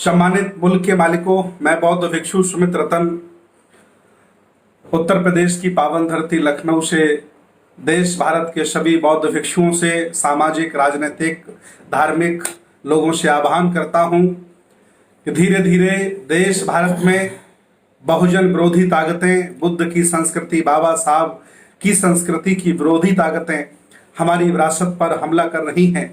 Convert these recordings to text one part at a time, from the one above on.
सम्मानित मुल्क के मालिकों, मैं बौद्ध भिक्षु सुमित रतन उत्तर प्रदेश की पावन धरती लखनऊ से देश भारत के सभी बौद्ध भिक्षुओं से, सामाजिक, राजनीतिक, धार्मिक लोगों से आह्वान करता हूं कि धीरे धीरे देश भारत में बहुजन विरोधी ताकतें, बुद्ध की संस्कृति, बाबा साहब की संस्कृति की विरोधी ताकतें हमारी विरासत पर हमला कर रही हैं।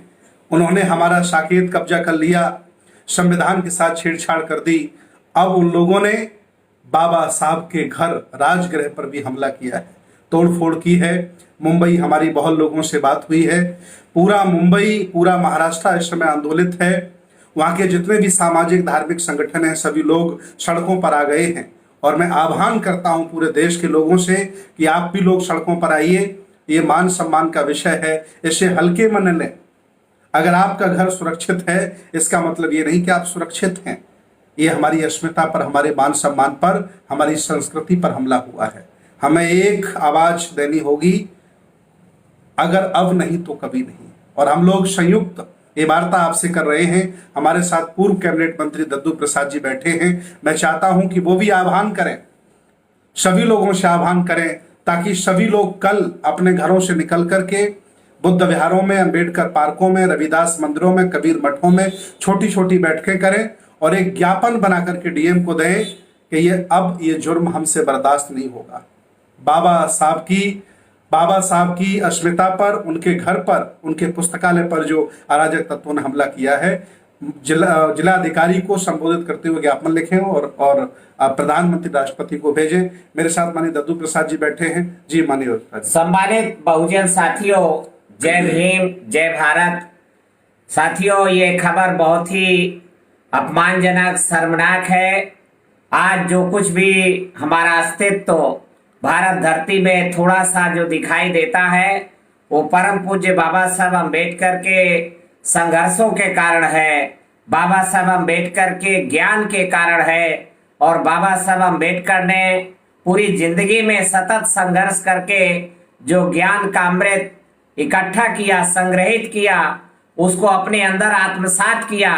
उन्होंने हमारा साकेत कब्जा कर लिया, संविधान के साथ छेड़छाड़ कर दी। अब उन लोगों ने बाबा साहब के घर राजगृह पर भी हमला किया है, तोड़फोड़ की है। मुंबई, हमारी बहुत लोगों से बात हुई है, पूरा मुंबई, पूरा महाराष्ट्र इस समय आंदोलित है। वहाँ के जितने भी सामाजिक धार्मिक संगठन हैं, सभी लोग सड़कों पर आ गए हैं। और मैं आह्वान करता हूँ पूरे देश के लोगों से कि आप भी लोग सड़कों पर आइए। ये मान सम्मान का विषय है, इसे हल्के में न लें। अगर आपका घर सुरक्षित है, इसका मतलब ये नहीं कि आप सुरक्षित हैं। ये हमारी अस्मिता पर, हमारे मान सम्मान पर, हमारी संस्कृति पर हमला हुआ है। हमें एक आवाज देनी होगी, अगर अब नहीं तो कभी नहीं। और हम लोग संयुक्त ये वार्ता आपसे कर रहे हैं। हमारे साथ पूर्व कैबिनेट मंत्री दद्दू प्रसाद जी बैठे हैं। मैं चाहता हूं कि वो भी आह्वान करें, सभी लोगों से आह्वान करें, ताकि सभी लोग कल अपने घरों से निकल करके बुद्ध विहारों में, अंबेडकर पार्कों में, रविदास मंदिरों में, कबीर मठों में छोटी छोटी बैठकें करें और एक ज्ञापन बना करके डीएम को दें कि ये जुर्म हमसे बर्दाश्त नहीं होगा। बाबा साहब की अस्मिता पर, उनके घर पर, उनके पुस्तकालय पर जो अराजक तत्वों ने हमला किया है, जिलाधिकारी को संबोधित करते हुए ज्ञापन लिखें और प्रधानमंत्री, राष्ट्रपति को भेजें। मेरे साथ माननीय दद्दू प्रसाद जी बैठे हैं। जी माननीय सम्मानित बहुजन साथियों, जय भीम, जय भारत। साथियों, ये खबर बहुत ही अपमानजनक, शर्मनाक है। आज जो कुछ भी हमारा अस्तित्व भारत धरती में थोड़ा सा जो दिखाई देता है, वो परम पूज्य बाबा साहब अम्बेडकर के संघर्षों के कारण है, बाबा साहब अम्बेडकर के ज्ञान के कारण है। और बाबा साहब अम्बेडकर ने पूरी जिंदगी में सतत संघर्ष करके जो ज्ञान का अमृत इकट्ठा किया, संग्रहित किया, उसको अपने अंदर आत्मसात किया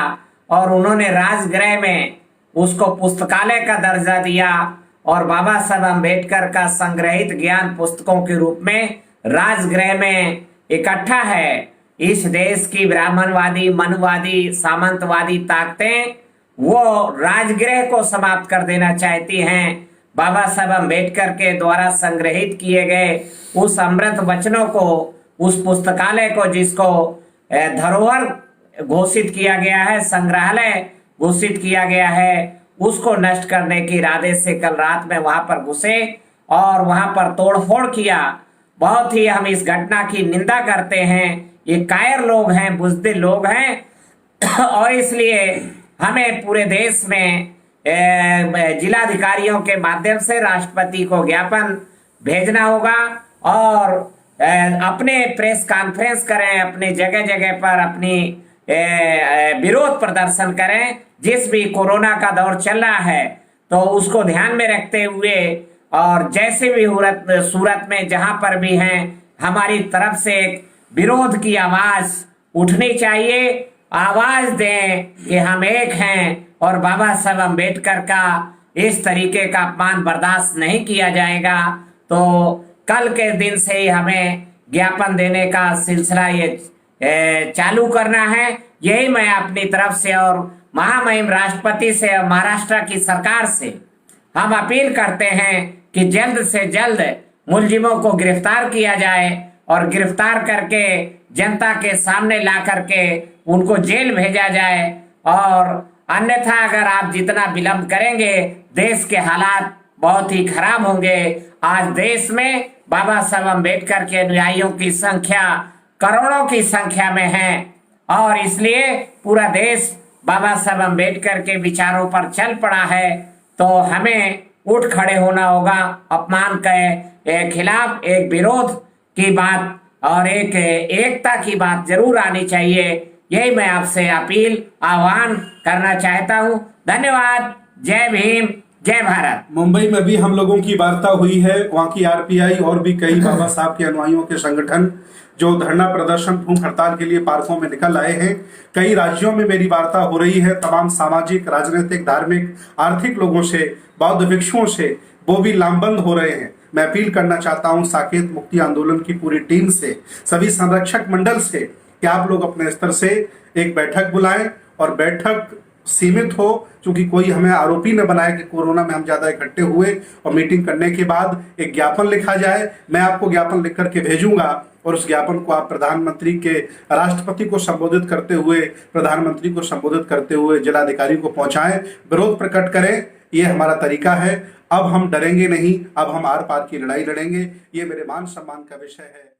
और उन्होंने राजगृह में उसको पुस्तकालय का दर्जा दिया। और बाबा साहब अम्बेडकर का संग्रहित ज्ञान पुस्तकों के रूप में राजगृह में इकट्ठा है। इस देश की ब्राह्मणवादी, मनुवादी, सामंतवादी ताकतें वो राजगृह को समाप्त कर देना चाहती हैं। बाबा साहब अम्बेडकर के द्वारा संग्रहित किए गए उस अमृत वचनों को, उस पुस्तकालय को, जिसको धरोहर घोषित किया गया है, संग्रहालय घोषित किया गया है, उसको नष्ट करने के इरादे से कल रात में वहां पर घुसे और वहां पर तोड़फोड़ किया। बहुत ही हम इस घटना की निंदा करते हैं। ये कायर लोग हैं, बुज़दिल लोग हैं और इसलिए हमें पूरे देश में जिलाधिकारियों के माध्यम से राष्ट्रपति को ज्ञापन भेजना होगा और अपने प्रेस कॉन्फ्रेंस करें, अपने जगह जगह पर अपनी विरोध प्रदर्शन करें। जिस भी कोरोना का दौर चल रहा है तो उसको ध्यान में रखते हुए और जैसे भी सूरत में जहां पर भी हैं, हमारी तरफ से एक विरोध की आवाज उठनी चाहिए। आवाज दें कि हम एक हैं और बाबा साहब अम्बेडकर का इस तरीके का अपमान बर्दाश्त नहीं किया जाएगा। तो कल के दिन से ही हमें ज्ञापन देने का सिलसिला ये चालू करना है। यही मैं अपनी तरफ से और महामहिम राष्ट्रपति से और महाराष्ट्र की सरकार से हम अपील करते हैं कि जल्द से जल्द मुलजिमों को गिरफ्तार किया जाए और गिरफ्तार करके जनता के सामने ला करके उनको जेल भेजा जाए। और अन्यथा अगर आप जितना विलंब करेंगे, देश के हालात बहुत ही खराब होंगे। आज देश में बाबा साहब अम्बेडकर के अनुयायियों की संख्या करोड़ों की संख्या में है और इसलिए पूरा देश बाबा साहब अम्बेडकर के विचारों पर चल पड़ा है। तो हमें उठ खड़े होना होगा। अपमान के खिलाफ एक विरोध की बात और एक एकता की बात जरूर आनी चाहिए। यही मैं आपसे अपील, आह्वान करना चाहता हूं। धन्यवाद। जय भीम, जय भारत। मुंबई में भी हम लोगों की वार्ता हुई है। वहाँ की आरपीआई और भी कई बाबा साहब के अनुयायियों के संगठन जो धरना प्रदर्शन भूख हड़ताल के लिए पार्कों में निकल आए हैं। कई राज्यों में मेरी वार्ता हो रही है तमाम सामाजिक, राजनीतिक, धार्मिक, आर्थिक लोगों से, बौद्ध भिक्षुओं से, वो भी लामबंद हो रहे हैं। मैं अपील करना चाहता हूं साकेत मुक्ति आंदोलन की पूरी टीम से, सभी संरक्षक मंडल से, कि आप लोग अपने स्तर से एक बैठक बुलाएं और बैठक सीमित हो, क्योंकि कोई हमें आरोपी न बनाए कि कोरोना में हम ज्यादा इकट्ठे हुए, और मीटिंग करने के बाद एक ज्ञापन लिखा जाए। मैं आपको ज्ञापन लिख करके भेजूंगा और उस ज्ञापन को आप प्रधानमंत्री के, राष्ट्रपति को संबोधित करते हुए, प्रधानमंत्री को संबोधित करते हुए जिलाधिकारी को पहुंचाएं, विरोध प्रकट करें। ये हमारा तरीका है। अब हम डरेंगे नहीं, अब हम आर पार की लड़ाई लड़ेंगे। ये मेरे मान सम्मान का विषय है।